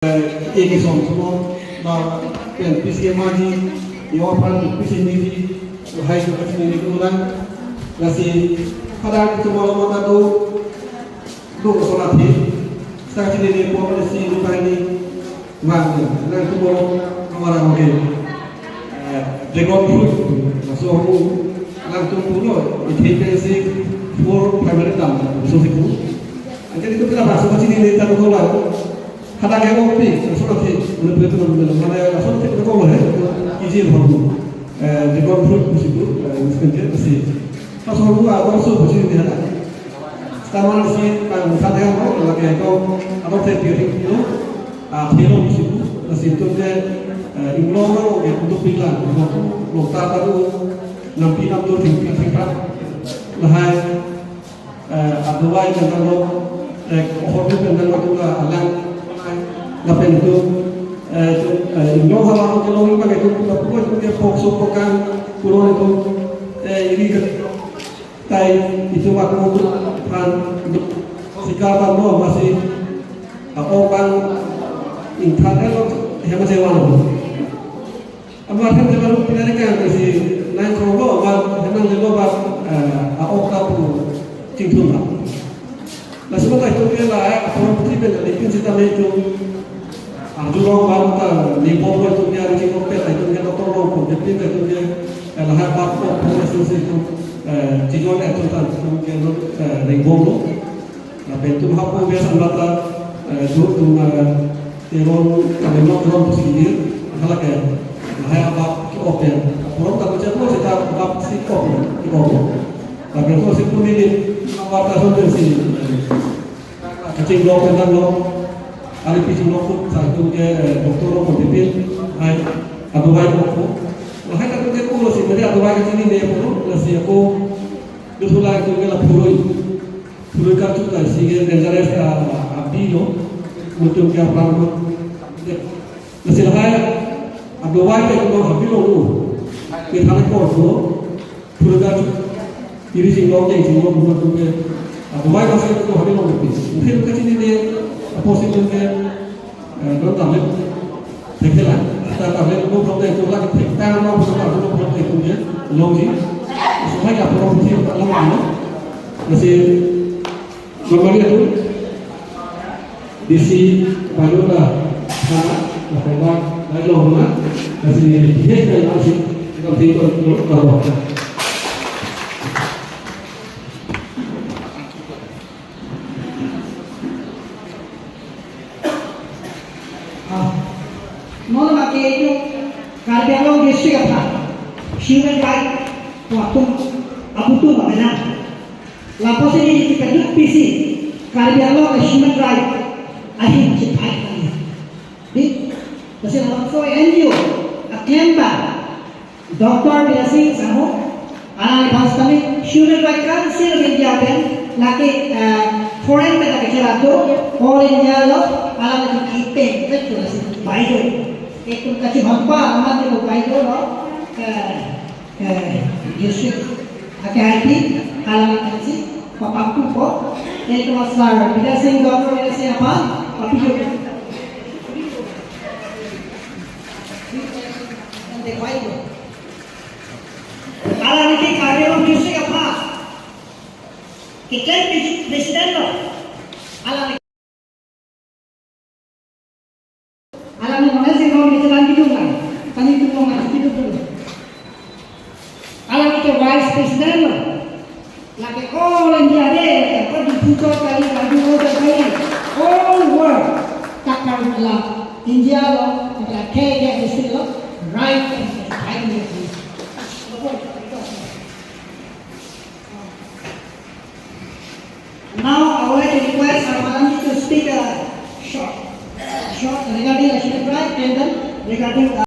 Eki somsumo ba pen pisi maji yo pan pisi niji hai ko pisi niji ulang nasi pada itu malam mata do solati sakit ini po si lupa ini mang na itu malam amara oke dragon fruit so aku langsung puno itu si for primary dam so siku jadi itu kita bahas macam ini kita tahu Kada kaya ko pi soroti udah betul betul mana soroti kita kau lah izin baru di konflik musibu mungkin masih pas orang tua orang suh masih di sana sekarang masih kan kada yang mau lagi kau atau terpilih itu hero musibu masih itu dia imlong yang untuk bilang lokta baru nampi namdur tingkat lahai adawai dengan lo orang dengan lo juga alam ngapain itu nyok halang kalau ini pakai itu buat dia fokus program kurang itu ini kai itu waktu kan sekarang lo masih orang internet lo yang masih walau apa kan kalau kita kan masih naik kereta apa memang lebih banyak orang tahu tinggal lah. Nah sebentar itu dia lah orang putih bela lekin kita itu Julong baru tak limpah itu dia ada cikgu peta itu dia doktor lompong jadi itu dia lahir baru proses itu cikgu itu tak mungkin ringgong tapi itu apa biasa mata dulu teron kami mau teron positif kalau kayak lahir apa open orang tak baca tu kita bab si open tapi itu si pun ini awal tahun si cikgu tentang lo Ari pisi nokut satu ke doktor nokut dipil, hai aduh baik nokut. Lahai tak kerja kulo sih, jadi aduh baik sini dia kulo, nasi aku justru lagi tu ke la purui kartu kan sih ke dengares ke abdi lo, untuk ke apa lo. Nasi lahai aduh baik ke kulo abdi lo, ke tanah kulo, purui kartu diri singgung bukan tu ke aduh baik masih kulo abdi lo lebih. Mungkin ke sini dia positif kan, nó tạo lên thành thế là ta tạo lên một vấn đề chúng ta thể ta nó không tạo lên một vấn đề cũng như lâu gì, số hai gặp một vấn đề ta lâu lắm là gì, mọi người itu di si baru lah, là phải nói lâu lắm, là gì hết cái nào gì, còn thì còn bỏ Mau pakai itu Karbialong district apa? Human right waktu apa tu mana? Lapas ini kita PC Karbialong human right ahi cepat ni. Di pasal lapas NGO Akemba Dr. Bilasing Samu anak bahas kami human right council India ben laki foreign kita kira tu all India lo alam kita itu baik. Itu kasih hampa amat itu baik loh Yusuf hati-hati alam kasih papaku kok itu masalah bila sing dokter bila siapa tapi juga nanti baik alam ini karya lo Yusuf apa kita presiden lo alam alam ni mana sih kalau kita lagi dulu kan, tadi itu mau masih hidup dulu. Alam itu vice president lah, lagi all India deh, apa di Bukit kali, lagi order kali, all world takkan lah India lo, kita kayak gitu lo, right and right gitu. Now I would like to request our madam to speak a short regarding human rights and then regarding